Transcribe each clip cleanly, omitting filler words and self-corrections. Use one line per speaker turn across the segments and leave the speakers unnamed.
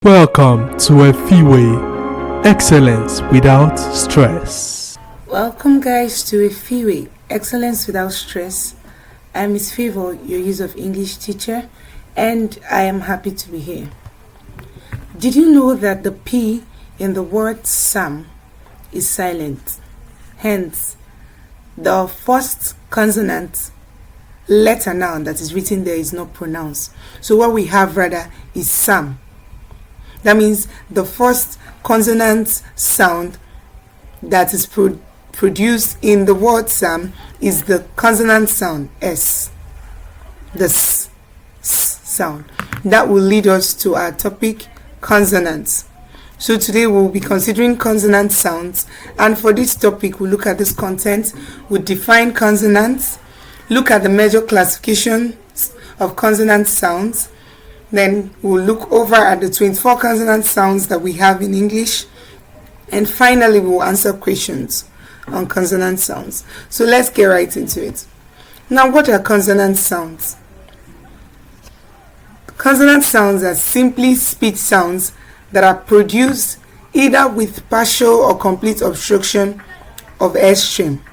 Welcome to Efiwe, excellence without stress.
Welcome guys to Efiwe, excellence without stress. I'm Efiwe, your use of English teacher, and I am happy to be here. Did you know that the P in the word Sam is silent? Hence, the first consonant letter noun that is written there is not pronounced. So what we have rather is Sam. That means the first consonant sound that is produced in the word Sam is the consonant sound S, the S sound. That will lead us to our topic, consonants. So today we'll be considering consonant sounds, and for this topic we'll look at this content, we'll define consonants, look at the major classifications of consonant sounds. Then we'll look over at the 24 consonant sounds that we have in English. And finally, we'll answer questions on consonant sounds. So let's get right into it. Now, what are consonant sounds? Consonant sounds are simply speech sounds that are produced either with partial or complete obstruction of air stream.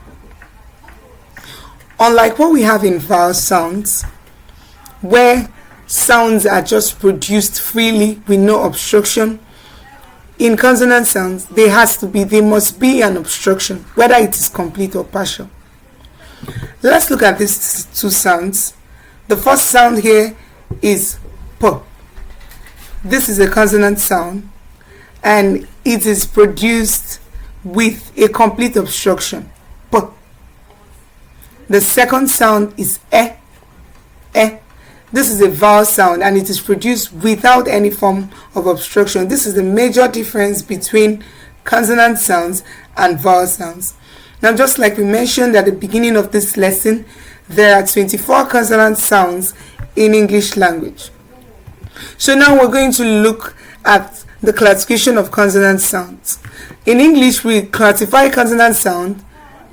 Unlike what we have in vowel sounds, where sounds are just produced freely with no obstruction, in consonant sounds there must be an obstruction, whether it is complete or partial. Let's look at these two sounds. The first sound here is P. This is a consonant sound and it is produced with a complete obstruction, P. The second sound is E. This is a vowel sound and it is produced without any form of obstruction. This is the major difference between consonant sounds and vowel sounds. Now, just like we mentioned at the beginning of this lesson, there are 24 consonant sounds in English language. So now we're going to look at the classification of consonant sounds. In English, we classify consonant sound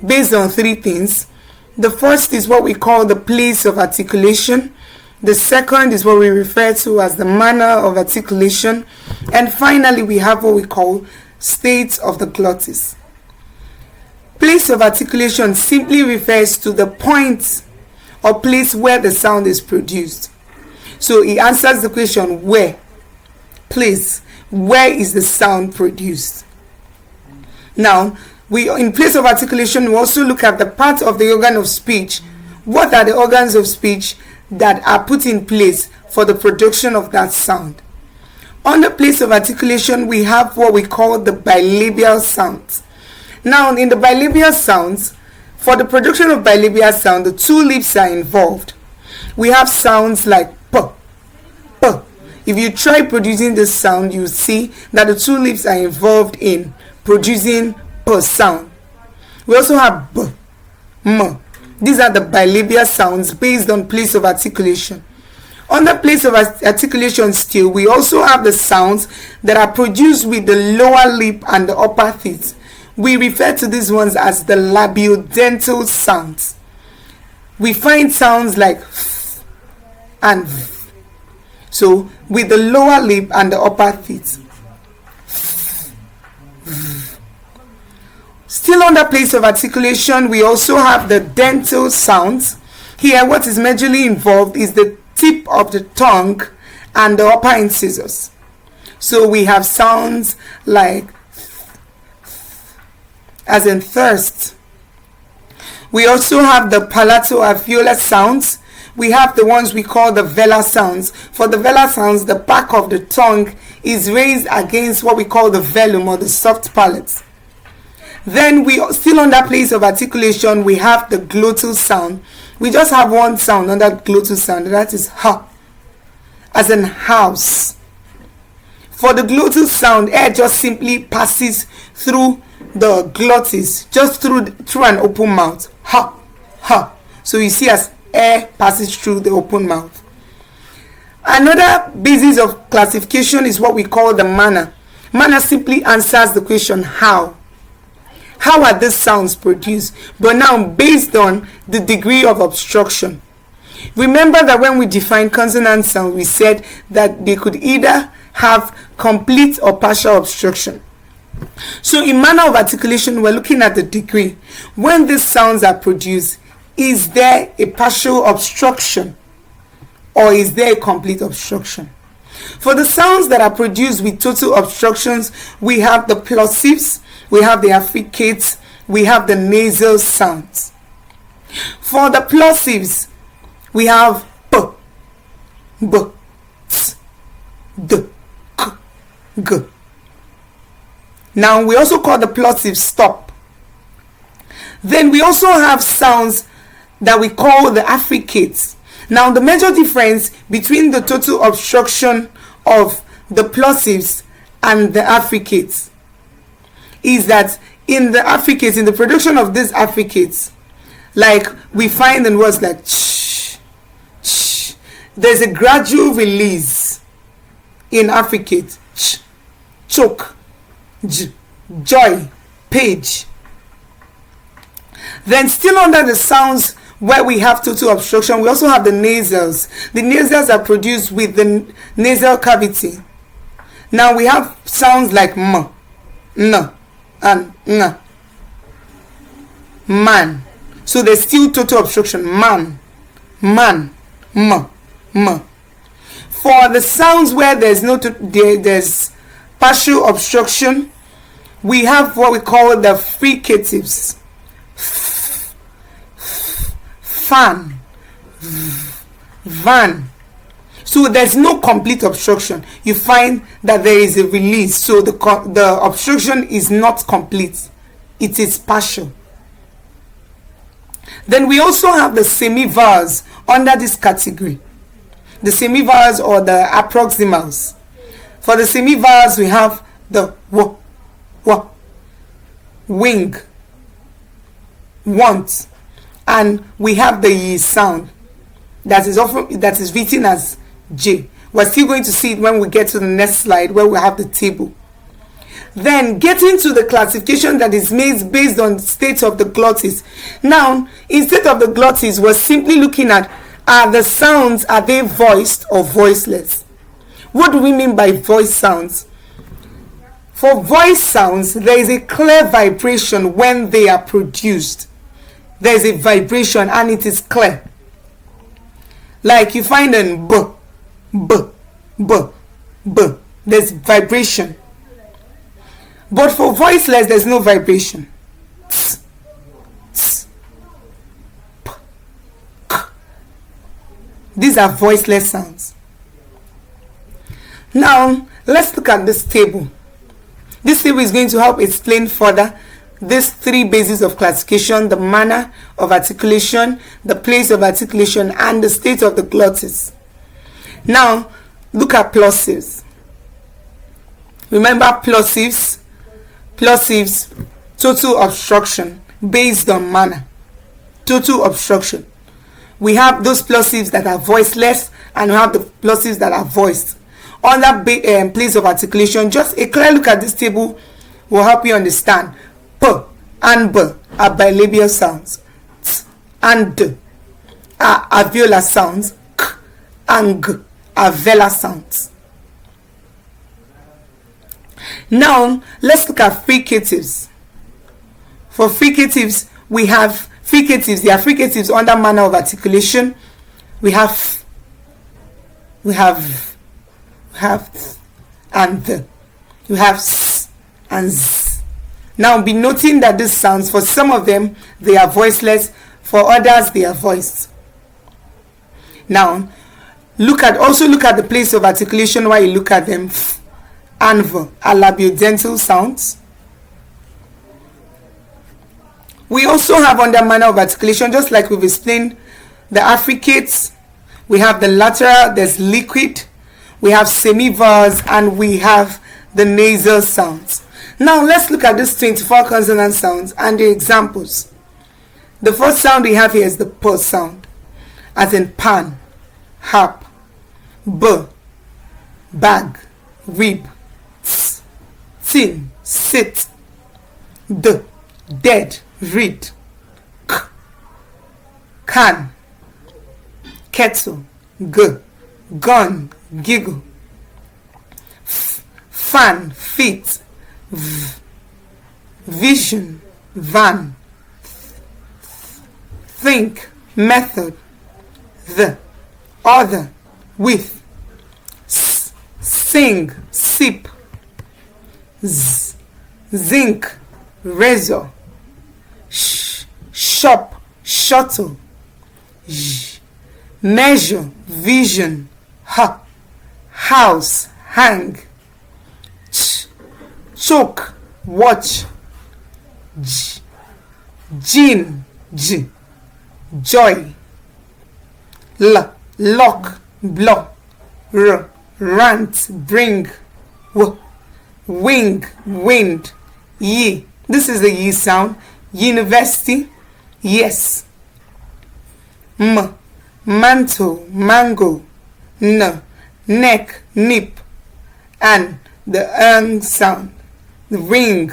based on three things. The first is what we call the place of articulation. The second is what we refer to as the manner of articulation. And finally, we have what we call states of the glottis. Place of articulation simply refers to the point or place where the sound is produced. So it answers the question where. Place. Where is the sound produced? Now, in place of articulation, we also look at the part of the organ of speech. What are the organs of speech that are put in place for the production of that sound? On the place of articulation, we have what we call the bilabial sounds. Now, in the bilabial sounds, for the production of bilabial sound, the two lips are involved. We have sounds like P, P. If you try producing this sound, you see that the two lips are involved in producing P sound. We also have B, M. These are the bilabial sounds based on place of articulation. On the place of articulation still, we also have the sounds that are produced with the lower lip and the upper teeth. We refer to these ones as the labiodental sounds. We find sounds like F and V. So, with the lower lip and the upper teeth. Still on the place of articulation, we also have the dental sounds. Here, what is majorly involved is the tip of the tongue and the upper incisors. So we have sounds like as in thirst. We also have the palato-alveolar sounds. We have the ones we call the velar sounds. For the velar sounds, the back of the tongue is raised against what we call the velum or the soft palate. Then we still on that place of articulation, we have the glottal sound. We just have one sound under glottal sound, and that is ha, as in house. For the glottal sound, air just simply passes through the glottis, just through an open mouth. Ha, ha. So you see as air passes through the open mouth. Another basis of classification is what we call the manner. Manner simply answers the question how. How are these sounds produced? But now based on the degree of obstruction. Remember that when we defined consonant sound, we said that they could either have complete or partial obstruction. So in manner of articulation, we're looking at the degree. When these sounds are produced, is there a partial obstruction or is there a complete obstruction? For the sounds that are produced with total obstructions, we have the plosives, we have the affricates, we have the nasal sounds. For the plosives, we have p, b, t, d, k, g. Now we also call the plosives stop. Then we also have sounds that we call the affricates. Now the major difference between the total obstruction of the plosives and the affricates is that in the affricates, in the production of these affricates, like we find in words like ch, ch, there's a gradual release in affricate. Ch, choke, j, joy, page. Then still under the sounds where we have total obstruction, we also have the nasals. The nasals are produced with the nasal cavity. Now we have sounds like m, n, and ng. Man. So there's still total obstruction. Man, man, m, m. For the sounds where there's there's partial obstruction, we have what we call the fricatives. Fan, van. So there's no complete obstruction. You find that there is a release. So the obstruction is not complete. It is partial. Then we also have the semivowels under this category. The semivowels or the approximals. For the semivowels, we have the w, w, wing, want, and we have the y sound that is written as J. We're still going to see it when we get to the next slide where we have the table. Then getting to the classification that is made based on the state of the glottis. Now, instead of the glottis, we're simply looking at, are the sounds, are they voiced or voiceless? What do we mean by voice sounds? For voice sounds, there is a clear vibration when they are produced. There is a vibration and it is clear. Like you find in b, b, b, b. There's vibration. But for voiceless, there's no vibration. Ts, ts, p, k. These are voiceless sounds. Now, let's look at this table. This table is going to help explain further these three bases of classification: the manner of articulation, the place of articulation, and the state of the glottis. Now, look at plosives. Remember plosives? Plosives, total obstruction based on manner. Total obstruction. We have those plosives that are voiceless and we have the plosives that are voiced. Under place of articulation, just a clear look at this table will help you understand. P and B are bilabial sounds. T and D are alveolar sounds. K and G are velar sounds. Now, let's look at fricatives. For fricatives, we have fricatives. They are fricatives under manner of articulation. We have and the. You have s and z. Now, be noting that these sounds, for some of them, they are voiceless. For others, they are voiced. Now, also look at the place of articulation while you look at them. F and v are labiodental sounds. We also have under manner of articulation, just like we've explained, the affricates. We have the lateral, there's liquid. We have semivowels, and we have the nasal sounds. Now let's look at these 24 consonant sounds and the examples. The first sound we have here is the P sound, as in pan, harp, b, bag, rib, ts, tin, sit, d, dead, read, k, can, kettle, g, gun, giggle, fan, feet, vision, van, think, method, the, other, with, sing, sip, zinc, razor, shop, shuttle, measure, vision, house, hang, choke, watch, gin, joy, lock, block, rant, bring, wing, wind, ye. This is the ye sound. University, yes. Mantle, mango, neck, nip, and the sound. The ring,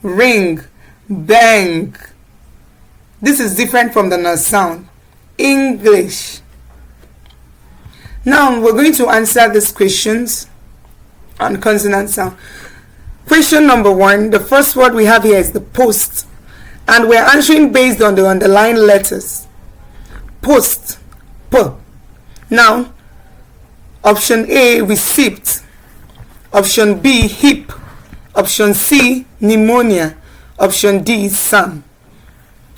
ring, bang. This is different from the n sound. English. Now we're going to answer these questions on consonant sound. Question number 1, the first word we have here is the post, and we're answering based on the underlined letters. Post, P. Now, option A, receipt. Option B, hip. Option C, pneumonia. Option D, sun.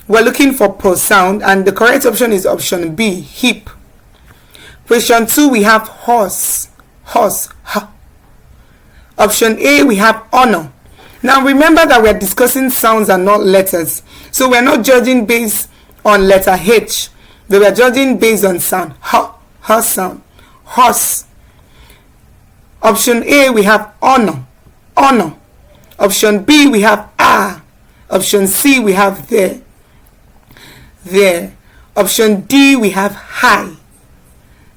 We're looking for P sound, and the correct option is option B, hip. Question 2, we have horse, ha. Option A, we have honor. Now remember that we're discussing sounds and not letters. So we're not judging based on letter H, but we're judging based on sound. Ha sound. Horse. Option A, we have honor. Option B, we have ah. Option C, we have there. Option D, we have high.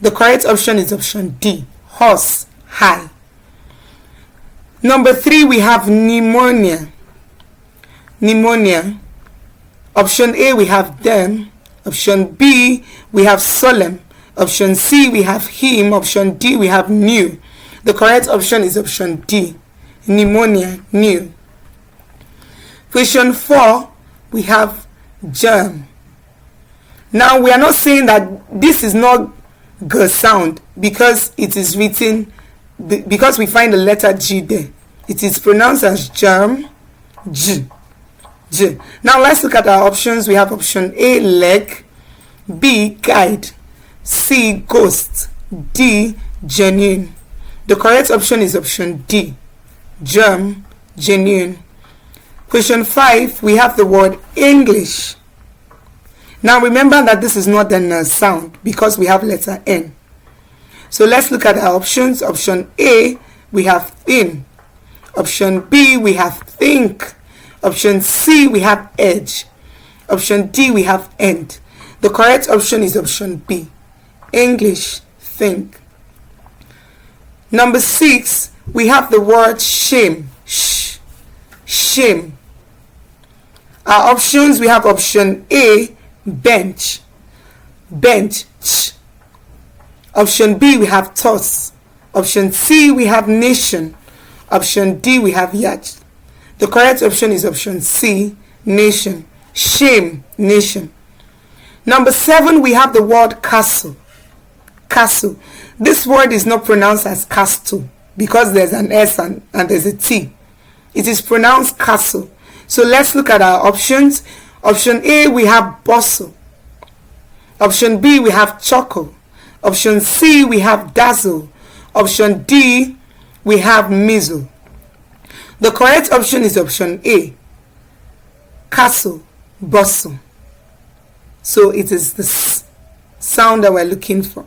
The correct option is option D, horse, high. Number 3, we have pneumonia. Option A, we have them. Option B, we have solemn. Option C, we have him. Option D, we have new. The correct option is option D, pneumonia, new. Question 4, we have germ. Now we are not saying that this is not G sound because it is written, because we find the letter G there. It is pronounced as germ, G. Now let's look at our options. We have option A, leg. B, guide. C, ghost. D, genuine. The correct option is option D, germ, genuine. Question 5, we have the word English. Now remember that this is not an sound because we have letter N. So let's look at our options. Option A, we have thin. Option B, we have think. Option C, we have edge. Option D, we have end. The correct option is option B, English, think. Number 6, we have the word shame. Shame. Our options, we have option A, bench. Option B, we have toss. Option C, we have nation. Option D, we have yacht. The correct option is option C, nation. Shame, nation. Number 7, we have the word castle. This word is not pronounced as castle because there's an S and there's a T. It is pronounced castle. So let's look at our options. Option A, we have bustle. Option B, we have chuckle. Option C, we have dazzle. Option D, we have mizzle. The correct option is option A, castle, bustle. So it is the sound that we're looking for.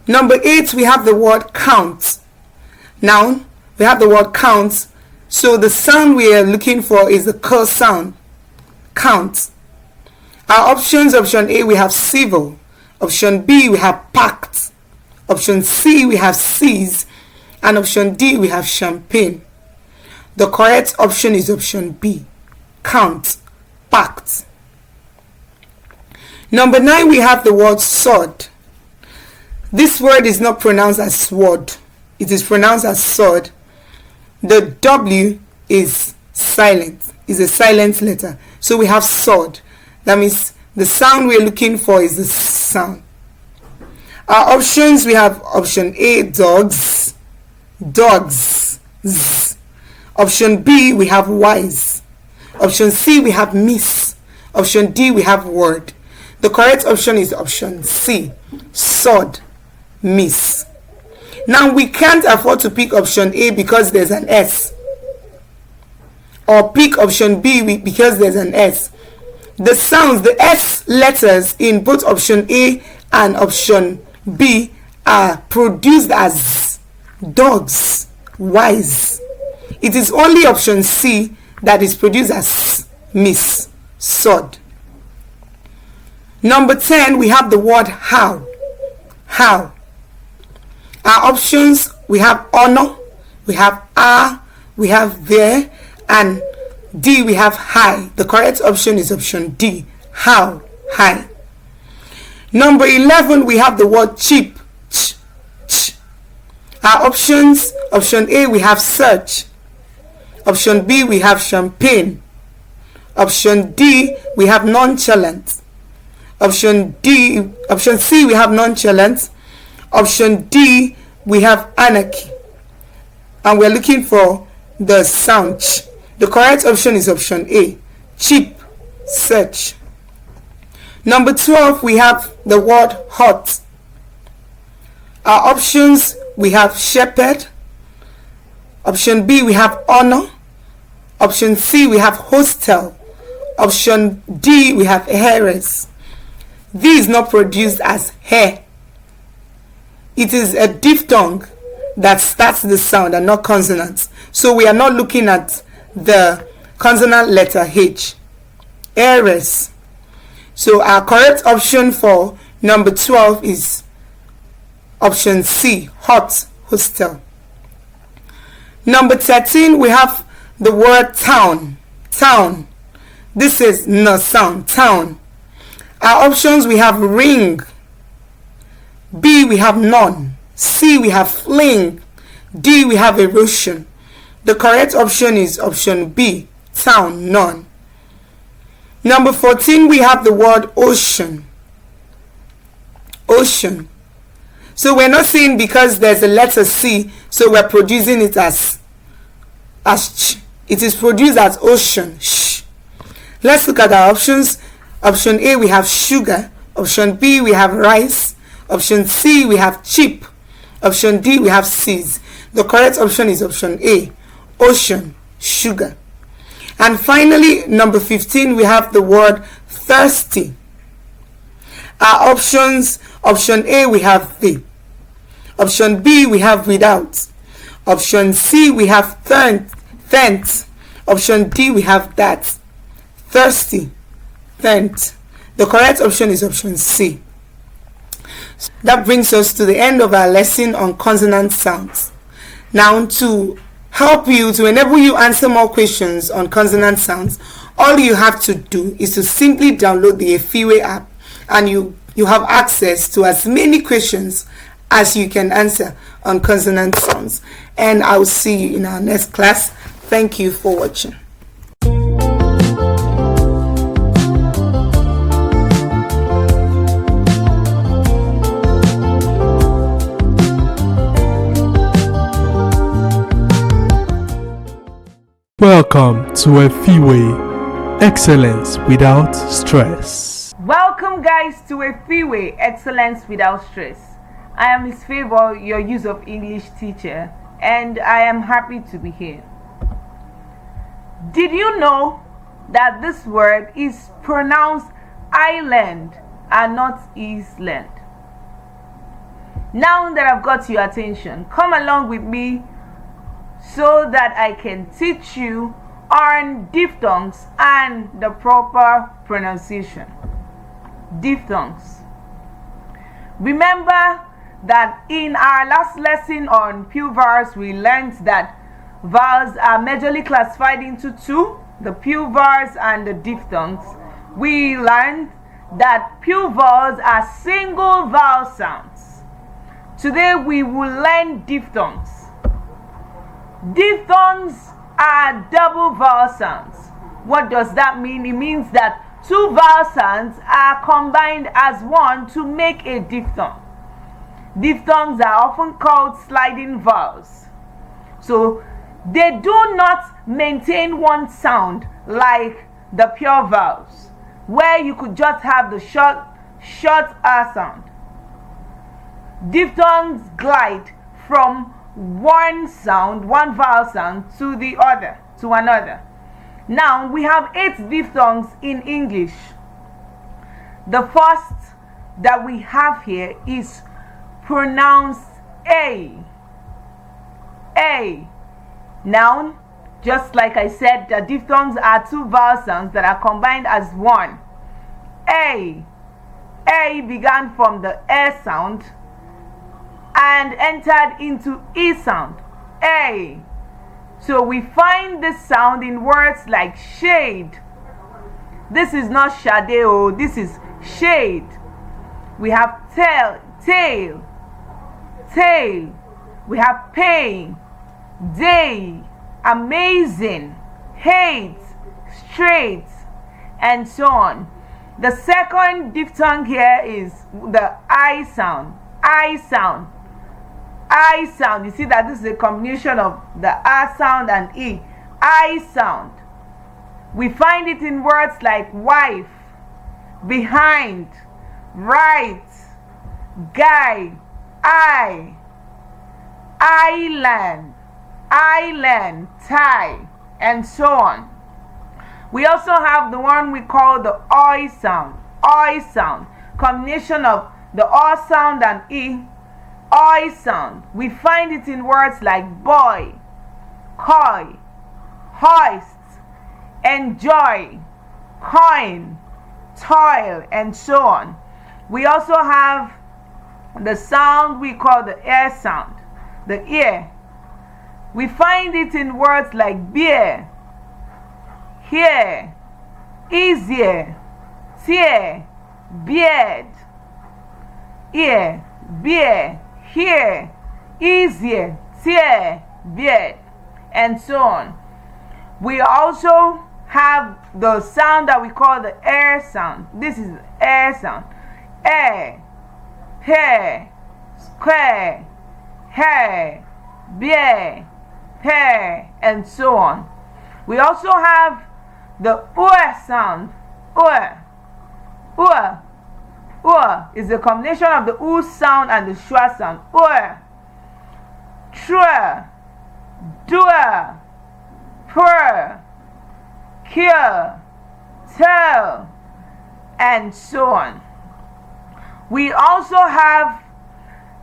Number 8, we have the word count. Now, we have the word count. So the sound we are looking for is the K sound, count. Our options, option A, we have civil. Option B, we have packed. Option C, we have seize. And option D, we have champagne. The correct option is option B, count, packed. Number 9, we have the word sword. This word is not pronounced as sword. it is pronounced as sod. The W is silent, is a silent letter. So we have sod. That means the sound we're looking for is the sound. Our options, we have option A, dogs, dogs, z. Option B, we have wise. Option C, we have miss. Option D, we have word. The correct option is option C, sod, miss. Now we can't afford to pick option A because there's an S, or pick option B because there's an S. The sounds, the S letters in both option A and option B are produced as dogs, wise. It is only option C that is produced as miss, sod. Number 10, we have the word how. How. Our options, we have honor, we have we have there, and D, we have high. The correct option is option D, how, high. Number 11, we have the word cheap, ch, ch. Our options, option A, we have search. Option B, we have champagne. Option D, we have nonchalant. Option C, we have nonchalant. Option D, we have anarchy. And we're looking for the sound ch. The correct option is option A, cheap, search. Number 12, we have the word hot. Our options, we have shepherd. Option B, we have honor. Option C, we have hostel. Option D, we have heiress. D is not produced as hair. It is a diphthong that starts the sound and not consonants. So we are not looking at the consonant letter H. Heiress. So our correct option for number 12 is option C, hot, hostel. Number 13, we have the word town. Town. This is no sound, town. Our options, we have ring. B, we have none. C, we have fling. D, we have erosion. The correct option is option B, town, none. Number 14, we have the word ocean. Ocean. So we're not saying because there's a letter C, so we're producing it as ch. It is produced as ocean, sh. Let's look at our options. Option A, we have sugar. Option B, we have rice. Option C, we have cheap. Option D, we have seas. The correct option is option A, ocean, sugar. And finally, number 15, we have the word thirsty. Our options, option A, we have the. Option B, we have without. Option C, we have thent. Option D, we have that. Thirsty, thent. The correct option is option C. That brings us to the end of our lesson on consonant sounds. Now, to help you, to enable you answer more questions on consonant sounds, all you have to do is to simply download the Efiwe app, and you have access to as many questions as you can answer on consonant sounds. And I will see you in our next class. Thank you for watching.
Welcome to Efiwe, excellence without stress.
Welcome guys to Efiwe, excellence without stress. I am Efiwe, your use of English teacher, and I am happy to be here. Did you know that this word is pronounced island and not Island? Now that I've got your attention, come along with me so that I can teach you on diphthongs and the proper pronunciation. Diphthongs. Remember that in our last lesson on pure vowels, we learned that vowels are majorly classified into two, the pure vowels and the diphthongs. We learned that pure vowels are single vowel sounds. Today we will learn diphthongs. Diphthongs are double vowel sounds. What does that mean? It means that two vowel sounds are combined as one to make a diphthong. Diphthongs are often called sliding vowels. So they do not maintain one sound like the pure vowels, where you could just have the short R sound. Diphthongs glide from one vowel sound to another. Now we have 8 diphthongs in English. The first that we have here is pronounced A. A. Noun, just like I said, the diphthongs are two vowel sounds that are combined as one. A. A began from the A sound and entered into E sound. A. So we find this sound in words like shade. This is not shade, this is shade. We have tail. We have pain, day, amazing, hate, straight, and so on. The second diphthong here is the I sound. You see that this is a combination of the R sound and E. I sound. We find it in words like wife, behind, right, guy, island, tie, and so on. We also have the one we call the oi sound. Combination of the O sound and E. Oi sound. We find it in words like boy, coy, hoist, enjoy, coin, toil, and so on. We also have the sound we call the ear sound. The ear. We find it in words like beer, here, easier, tear, beard. Ear, beer, here, easier, tear, beard, and so on. We also have the sound that we call the air sound. This is the air sound. Air, hair, square, hair, beer, hair, and so on. We also have the sound. Is a combination of the oo sound and the schwa sound. True, doer, purr, cure, tell, and so on. We also have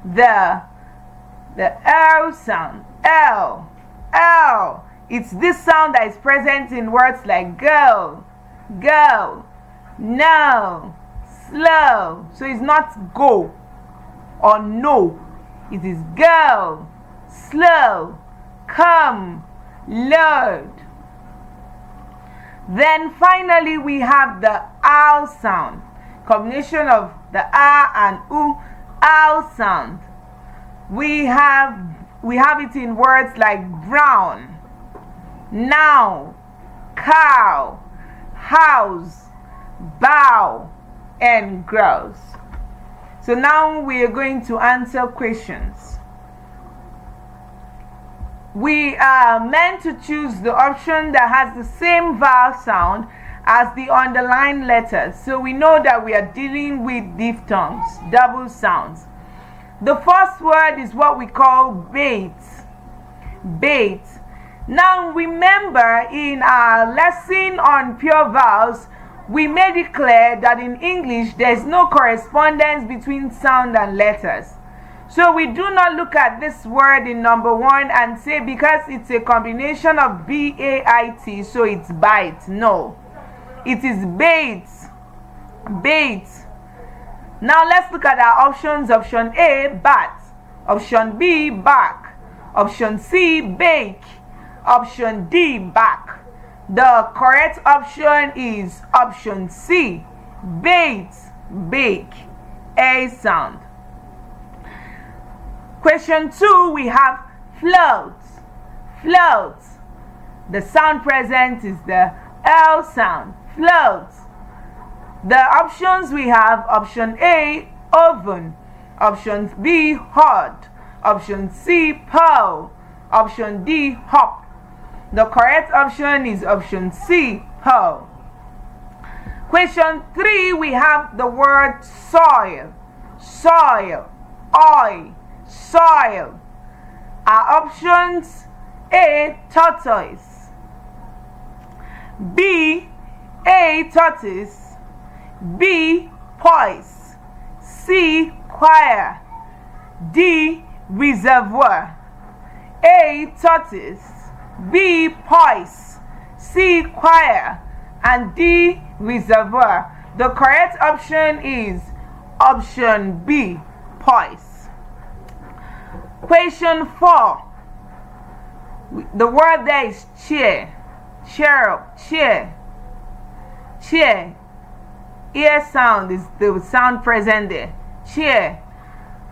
the L sound. L. It's this sound that is present in words like go, no, slow. So it's not go or no. It is go, slow, come, load. Then finally we have the ow sound. Combination of the a and u. Ow sound. We have it in words like brown, now, cow, house, bow, and grouse. So now we are going to answer questions. We are meant to choose the option that has the same vowel sound as the underlined letters. So we know that we are dealing with diphthongs, double sounds. The first word is what we call bait. Bait. Now remember, in our lesson on pure vowels, we made it clear that in English there is no correspondence between sound and letters. So we do not look at this word in number 1 and say because it's a combination of B-A-I-T, so it's bite. No, it is bait. Bait. Now let's look at our options. Option A, bat. Option B, back. Option C, bake. Option D, back. The correct option is option C, bait, bake, A sound. Question 2, we have float. Float. The sound present is the L sound. Float. The options we have: option A, oven; option B, hot; option C, pole; option D, hop. The correct option is option C, pole. Question 3, we have the word soil. Soil. Oil. Soil. Our options: A, tortoise; B, A, tortoise; B, poise; C, choir; D, reservoir. A, tortoise; B, poise; C, choir; and D, reservoir. The correct option is option B, poise. Question 4. The word there is chair. Cheer up. Chair. Chair. Ear sound is the sound present there. Chair.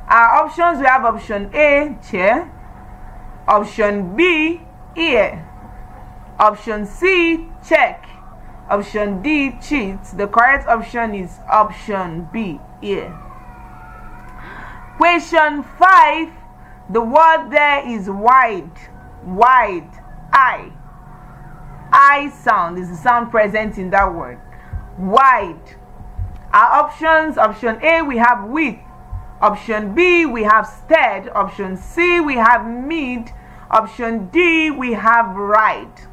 Our options: we have option A, chair; option B, ear; option C, check; option D, cheat. The correct option is option B, ear. Question 5. The word there is wide. Wide. I. I sound is the sound present in that word. Wide. Our options: option A, we have width; option B, we have stead; option C, we have mid; option D, we have right.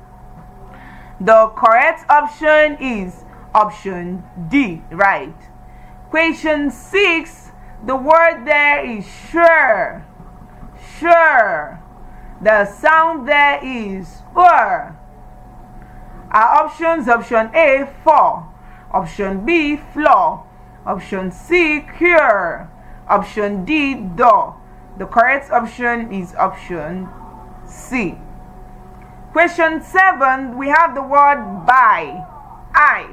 The correct option is option D, right. Question 6. The word there is sure. Sure. The sound there is Our options: option A, for; option B, floor; option C, cure; option D, door. The correct option is option C. Question 7, we have the word buy. I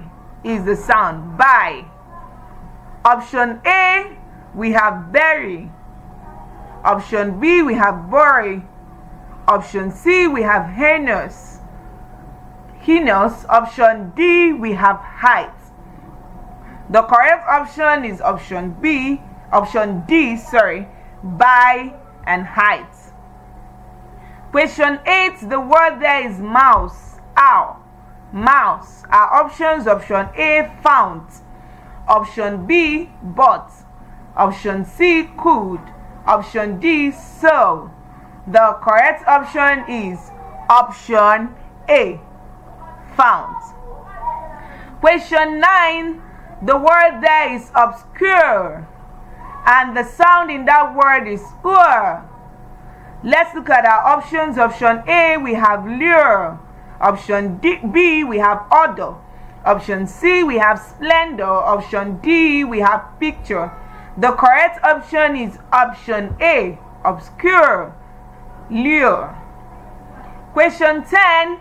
is the sound, buy. Option A, we have bury; option B, we have bury; option C, we have heinous; option D, we have height. The correct option is option D, by and height. Question 8, the word there is mouse. Ow. Mouse. Our options: option A, found; option B, bought; option C, could; option D, so. The correct option is option A, found. Question 9, the word there is obscure, and the sound in that word is ur. Let's look at our options. Option A, we have lure; option B, we have odor; option C, we have splendor; option D, we have picture. The correct option is option A, obscure, lure. Question 10,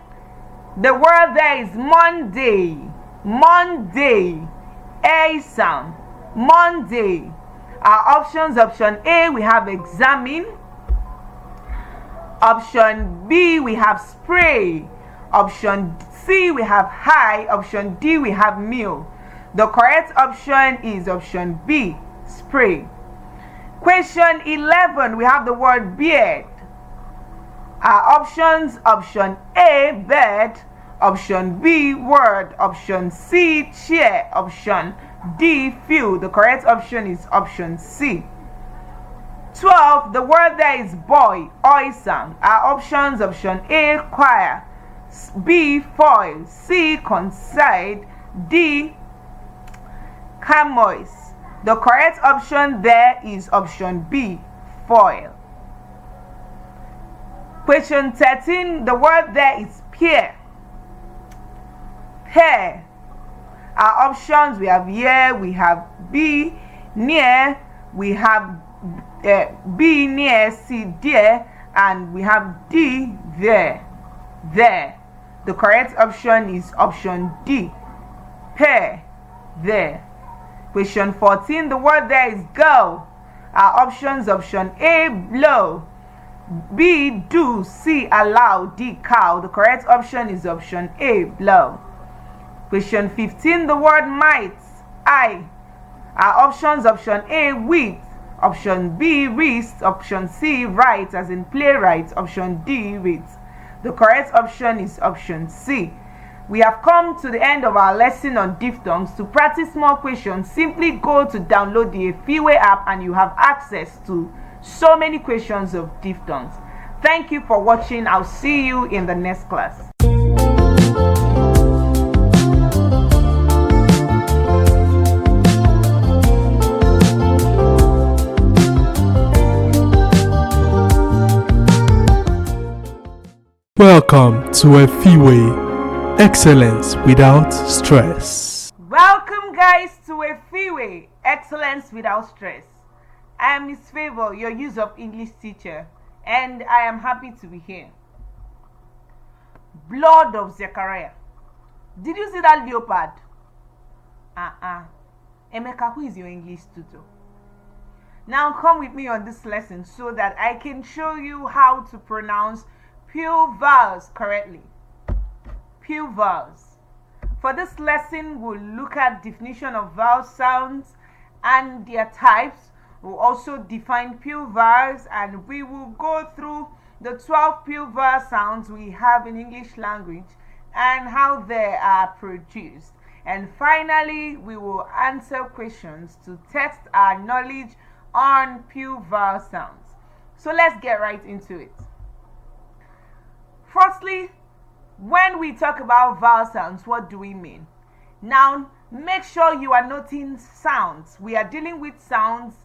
the word there is Monday. Monday. A sound. Monday. Our options: option A, we have examine; option B, we have spray; option C, we have high; option D, we have meal. The correct option is option B, spray. Question 11, we have the word beard. Our options: option A, bed; option B, word; option C, chair; option D, field. The correct option is option C. 12, the word there is boy, oi sound. Our options: option A, choir; B, foil; C, concide; D, chamois. The correct option there is option B, foil. Question 13, the word there is pear. Pear. Our options: we have year, we have B, near; we have B, near; C, dear; and we have D, there. There. The correct option is option D, pear, there. Question 14, the word there is go. Our options: option A, blow; B, do; C, allow; D, cow. The correct option is option A, blow. Question 15, the word might. I. Our options: option A, with; option B, wrist; option C, write as in playwright; option D, read. The correct option is option C. We have come to the end of our lesson on diphthongs. To practice more questions, simply go to download the Efiwe app and you have access to so many questions of diphthongs. Thank you for watching. I'll see you in the next class.
Welcome to Efiwe, excellence without stress.
Welcome guys to Efiwe, excellence without stress. I am Miss Favor, your use of English teacher, and I am happy to be here. Blood of Zechariah. Did you see that leopard? Emeka, who is your English tutor? Now come with me on this lesson so that I can show you how to pronounce pure vowels correctly. Pure vowels. For this lesson, we'll look at definition of vowel sounds and their types. We'll also define pure vowels, and we will go through the 12 pure vowel sounds we have in English language and how they are produced. And finally, we will answer questions to test our knowledge on pure vowel sounds. So let's get right into it. Firstly, when we talk about vowel sounds, what do we mean? Now, make sure you are noting sounds. We are dealing with sounds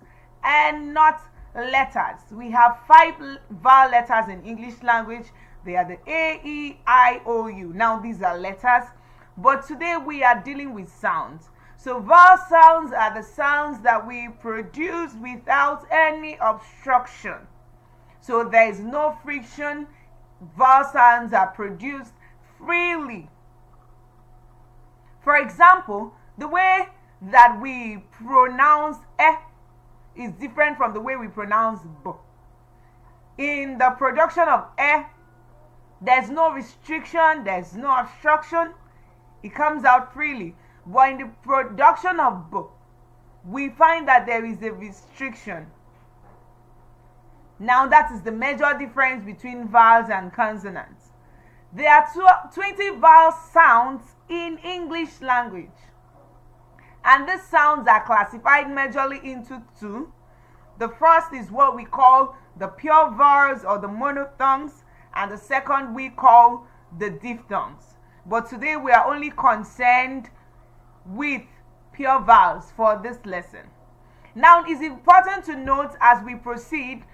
and not letters. We have 5 vowel letters in English language. They are the A, E, I, O, U. Now, these are letters, but today we are dealing with sounds. So, vowel sounds are the sounds that we produce without any obstruction. So, there is no friction. Vowel sounds are produced freely. For example, the way that we pronounce E is different from the way we pronounce B. In the production of E, there's no restriction, there's no obstruction. It comes out freely. But in the production of B, we find that there is a restriction. Now that is the major difference between vowels and consonants. There are 20 vowel sounds in English language. And these sounds are classified majorly into 2. The first is what we call the pure vowels or the monophthongs, and the second we call the diphthongs. But today we are only concerned with pure vowels for this lesson. Now it is important to note as we proceed,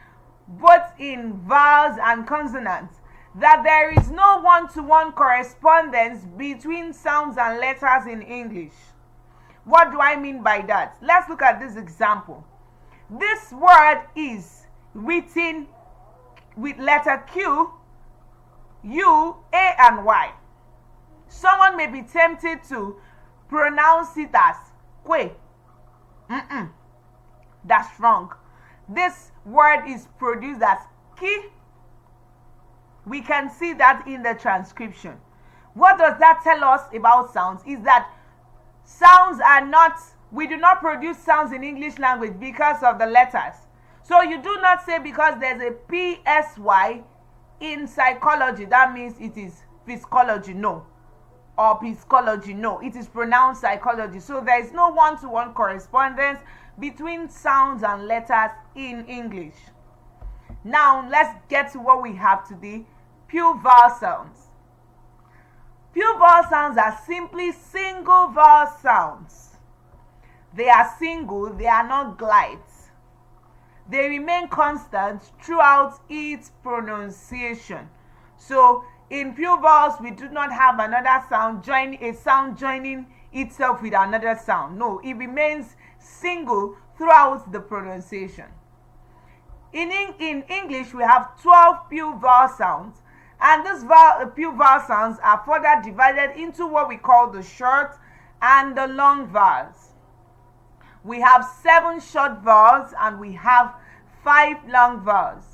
both in vowels and consonants, that there is no one-to-one correspondence between sounds and letters in English. What do I mean by that? Let's look at this example. This word is written with letter Q, U, A, and Y. Someone may be tempted to pronounce it as Kwe. That's wrong. This word is produced as Ki. We can see that in the transcription. What does that tell us about sounds? Is that sounds are not, we do not produce sounds in English language because of the letters. So you do not say because there's a PSY in psychology, that means it is physiology, no. Or psychology, no. It is pronounced psychology. So there is no one-to-one correspondence between sounds and letters in English. Now let's get to what we have today, pure vowel sounds. Pure vowel sounds are simply single vowel sounds. They are single, they are not glides. They remain constant throughout its pronunciation. So in pure vowels, we do not have another sound joining itself with another sound. No, it remains single throughout the pronunciation. In English, we have 12 pure vowel sounds, and these pure vowel sounds are further divided into what we call the short and the long vowels. We have 7 short vowels and we have 5 long vowels.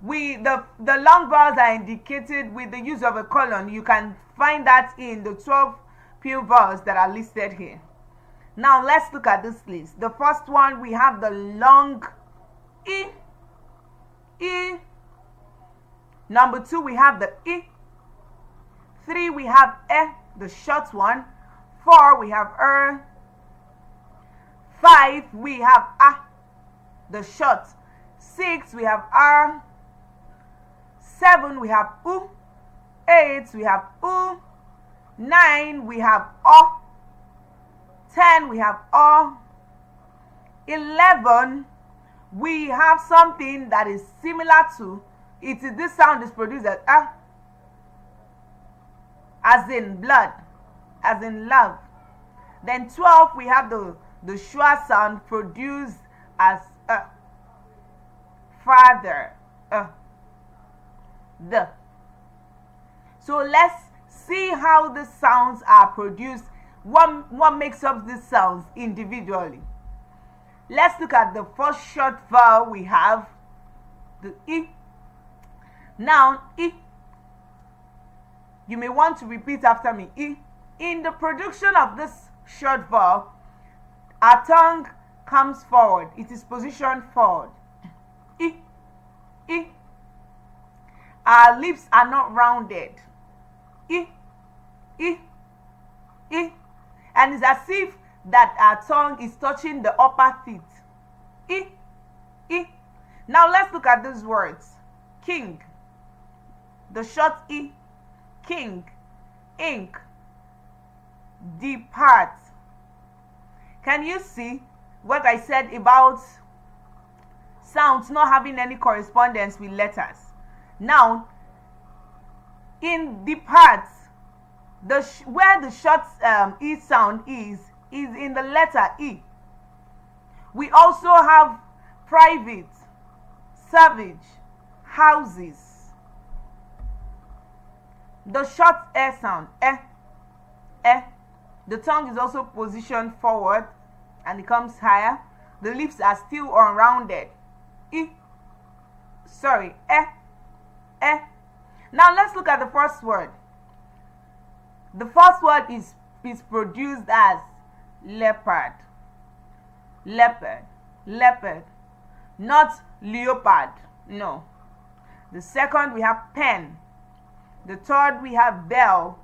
The long vowels are indicated with the use of a colon. You can find that in the 12 pure vowels that are listed here. Now let's look at this list. The first one, we have the long I. I. Number 2, we have the I. 3, we have E, the short one. 4, we have 5, we have A, the short. 6, we have R. 7, we have U. 8, we have U. 9, we have O. 10, we have O. 11, we have something that is similar to it. This sound is produced as A, as in blood, as in love. Then 12, we have the schwa sound produced as father, the. So let's see how the sounds are produced. What makes up these sounds individually. Let's look at the first short vowel. We have the I. Now, I. You may want to repeat after me. I. In the production of this short vowel, our tongue comes forward. It is positioned forward. I. I. Our lips are not rounded. I. I. I. And it's as if that our tongue is touching the upper teeth. I. I. Now let's look at these words. King. The short I. King. Ink. Depart. Can you see what I said about sounds not having any correspondence with letters? Now, in depart, where the short E sound is in the letter E. We also have private, savage, houses. The short E sound, the tongue is also positioned forward and it comes higher. The lips are still unrounded. Now let's look at the first word. The first word is produced as leopard. Leopard. Leopard. Not leopard. No. The second, we have pen. The third, we have bell.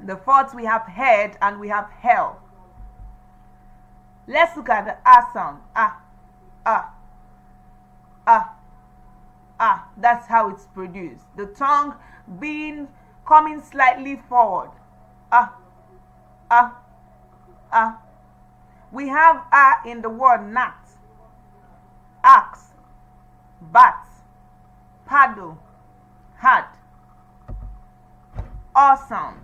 The fourth, we have head, and we have hell. Let's look at the A sound. That's how it's produced. The tongue coming slightly forward. We have A in the word gnat, axe, bat, paddle, hat. O sound.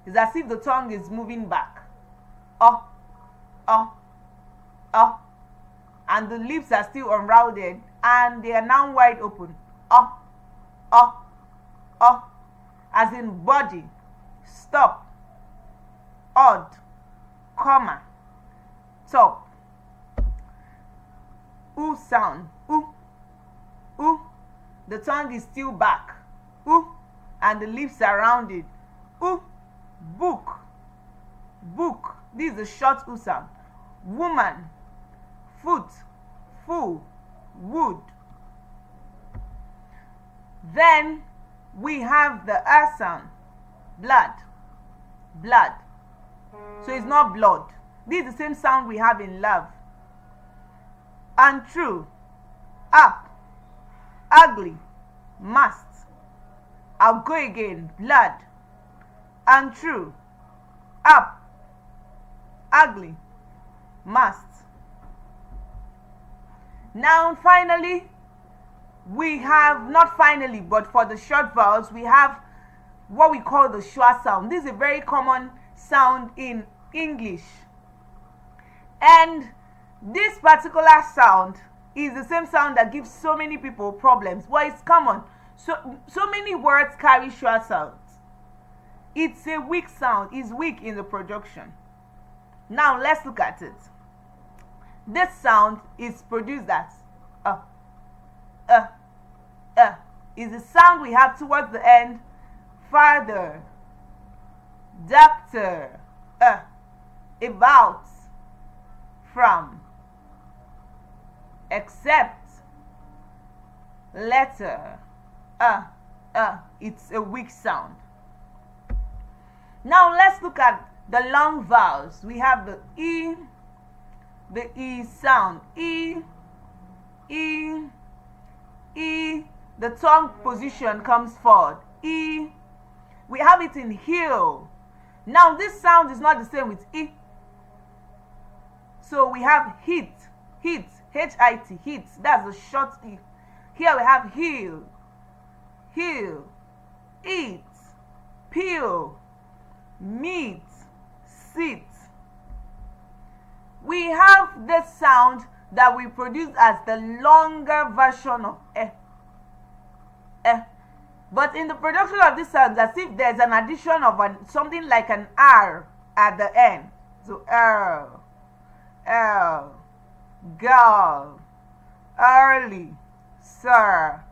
It's as if the tongue is moving back. And the lips are still unrounded and they are now wide open. As in body, stop, odd, comma, top. U sound. U. The tongue is still back. And the lips are rounded. Book. This is a short U sound. Woman, foot, full, wood. Then we have the A sound. Blood. So it's not blood. This is the same sound we have in love. Untrue. Up. Ugly. Must. I'll go again. Blood. Untrue. Up. Ugly. Must. Now finally, we have, not finally, but for the short vowels, we have what we call the schwa sound. This is a very common sound in English. And this particular sound is the same sound that gives so many people problems. Well, it's common. So many words carry schwa sounds. It's a weak sound. It's weak in the production. Now let's look at it. This sound is produced as is the sound we have towards the end. Father, doctor, about, from, except, letter, it's a weak sound. Now let's look at the long vowels. We have the E sound. E. The tongue position comes forward. E. We have it in heel. Now this sound is not the same with E. So we have hit, H-I-T, hit. That's the short E. Here we have heel, eat, peel, meet, sit. We have this sound that we produce as the longer version of But in the production of this sound, as if there's an addition of something like an R at the end. So girl, early, sir,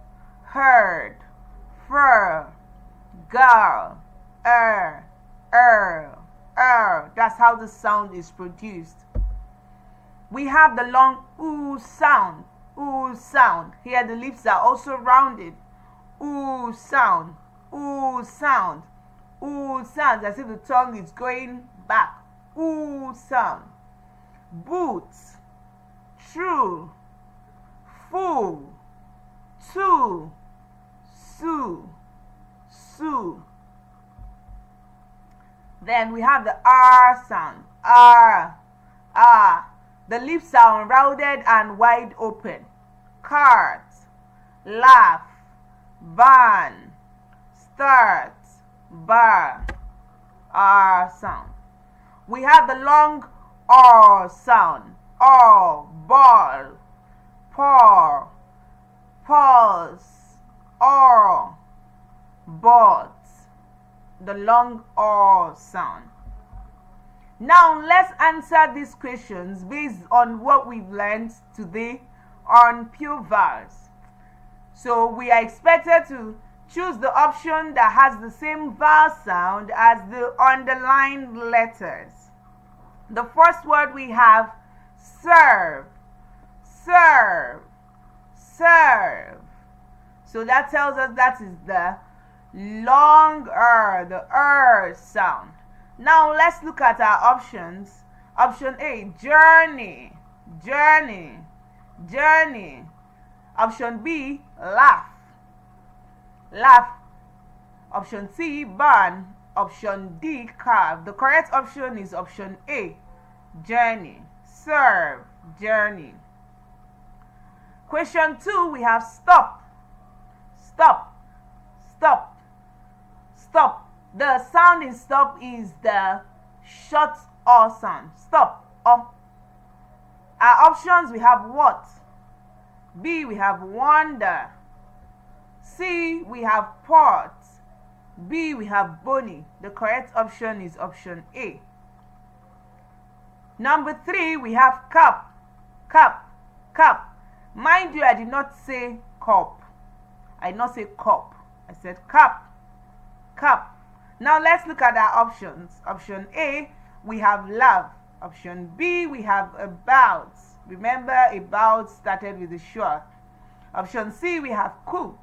heard, fur, girl, That's how the sound is produced. We have the long oo sound. Ooh sound. Here the lips are also rounded. Ooh sound. Ooh sound. Ooh sound, as if the tongue is going back. Ooh sound. Boots. True. Full. Two. Sue. Sue. Then we have the R sound. R. R. The lips are rounded and wide open. Cart. Laugh. Barn. Start. Bar. R sound. We have the long R sound. R. Ball. Pour. Pause. R. Bought. The long R sound. Now let's answer these questions based on what we've learned today on pure vowels. So we are expected to choose the option that has the same vowel sound as the underlined letters. The first word we have serve, serve, serve. So that tells us that is the long the sound. Now let's look at our options. Option A, journey, journey, journey. Option B, laugh, laugh. Option C, barn. Option D, carve. The correct option is option A, journey. Serve, journey. Question 2, we have stop, stop, stop, stop. The sound in stop is the short O sound. Stop. Our options, we have what? B, we have wonder. C, we have pot. B, we have bony. The correct option is option A. Number 3, we have cup. Cup. Cup. Mind you, I did not say cup. I did not say cup. I said cup. Cup. Now let's look at our options. Option A, we have love. Option B, we have about. Remember, about started with a short. Option C, we have cool.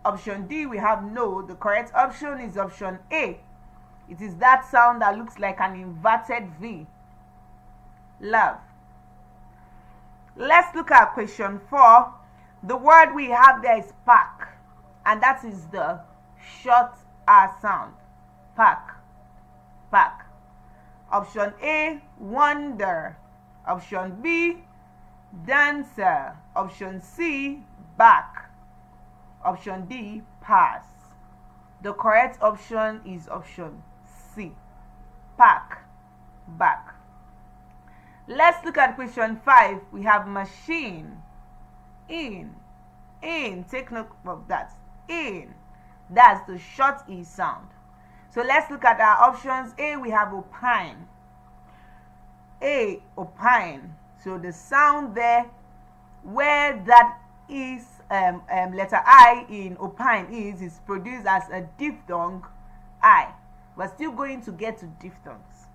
Option D, we have no. The correct option is option A. It is that sound that looks like an inverted V. Love. Let's look at question 4. The word we have there is pack, and that is the short R sound. Pack. Pack. Option A, wonder. Option B, dancer. Option C, back. Option D, pass. The correct option is option C, pack, back. Let's look at question 5. We have machine. In. Take note of that. In. That's the short E sound. So let's look at our options. A, we have opine. A, opine. So the sound there where that is letter I in opine is produced as a diphthong I. We're still going to get to diphthongs,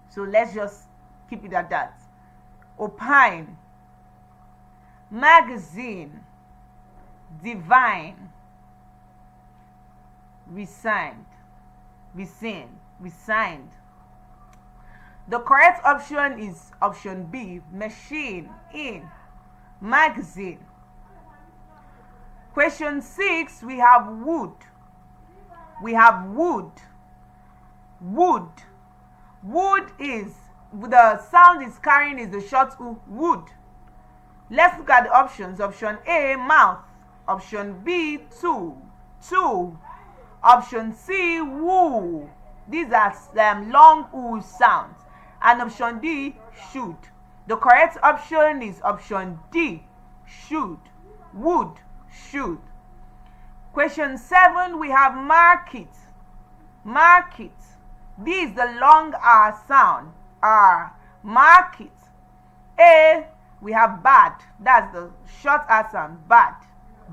so let's just keep it at that. Opine, magazine, divine, resigned. The correct option is option B, machine, in, magazine. Question 6, we have wood. Wood is, the sound is carrying is the short U, wood. Let's look at the options. Option A, mouth. Option B, tool. Option C, woo. These are long U sounds. And option D, should. The correct option is option D, should. Wood, should. Question 7, we have market. This is the long R sound. R. Market. A, we have bad. That's the short R sound. Bad.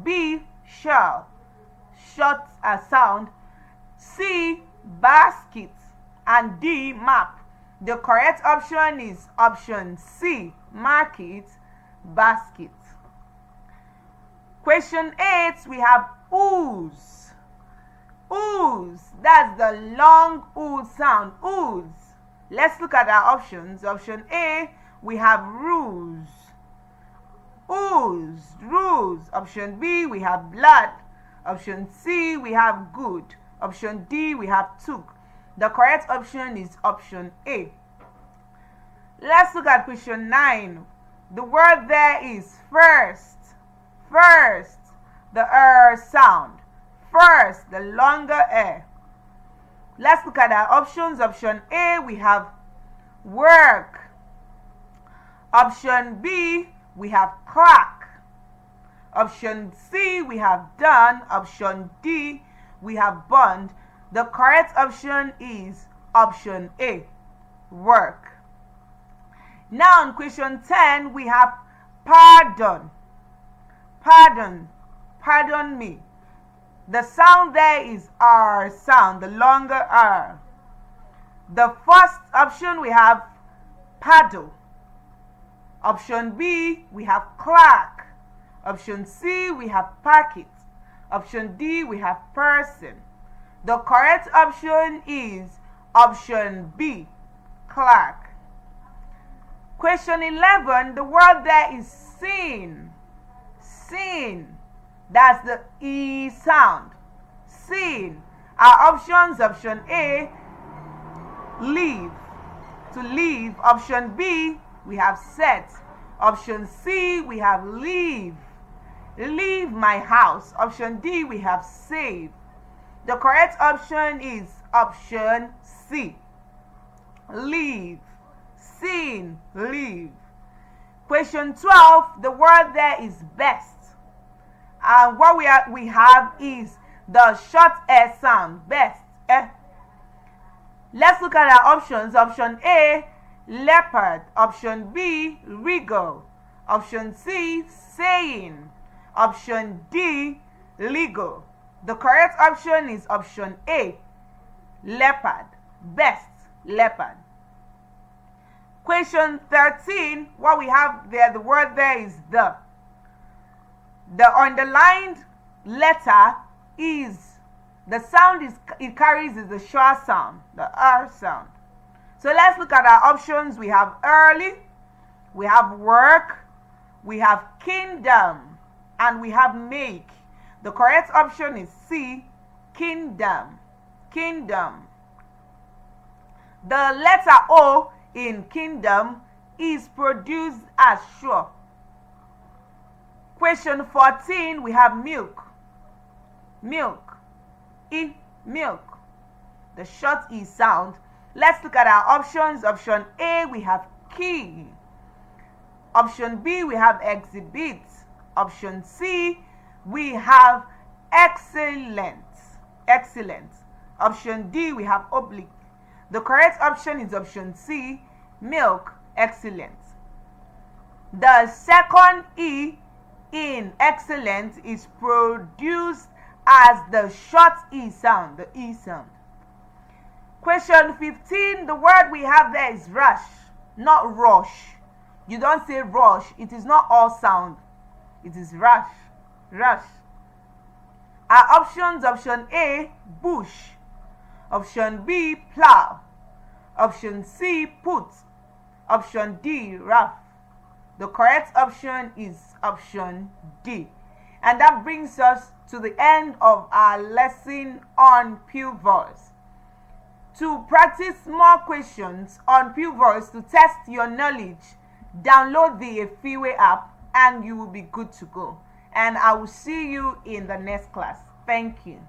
B, shell. Short R sound. C, basket. And D, map. The correct option is option C, market, basket. Question 8, we have ooze. That's the long oo sound. Ooze. Let's look at our options. Option A, we have ruse. Rules. Option B, we have blood. Option C, we have good. Option D, we have took. The correct option is option A. Let's look at question 9. The word there is first. The sound. First, the longer Let's look at our options. Option A, we have work. Option B, we have crack. Option C, we have done. Option D, we have bond. The correct option is option A, work. Now in question 10, we have pardon. Pardon me. The sound there is R sound, the longer R. The first option we have paddle. Option B, we have clerk. Option C, we have packet. Option D, we have person. The correct option is option B, clerk. Question 11, the word there is seen. That's the E sound. Seen. Our options, option A, leave. To leave. Option B, we have set. Option C, we have leave. Leave my house. Option D, we have save. The correct option is option C, leave. Seen, leave. Question 12, the word there is best. And what we have is the short S sound, best. Let's look at our options. Option A, leopard. Option B, regal. Option C, saying. Option D, legal. The correct option is option A, leopard. Best, leopard. Question 13, what we have there, the word there is the. The underlined letter is, the sound it carries is the short sound, the R sound. So let's look at our options. We have early, we have work, we have kingdom, and we have make. The correct option is C, kingdom. Kingdom. The letter O in kingdom is produced as sure. Question 14, we have milk. Milk. Milk. The short E sound. Let's look at our options. Option A, we have key. Option B, we have exhibit. Option C, we have excellent. Excellent. Option D, we have oblique. The correct option is option C, milk, excellent. The second E in excellent is produced as the short E sound, the E sound. Question 15, the word we have there is rush, not rush. You don't say rush, it is not all sound. It is rush, rush. Our options: option A, bush; option B, plow; option C, put; option D, rough. The correct option is option D. And that brings us to the end of our lesson on pure voice. To practice more questions on pure voice to test your knowledge, download the Efiwe app and you will be good to go. And I will see you in the next class. Thank you.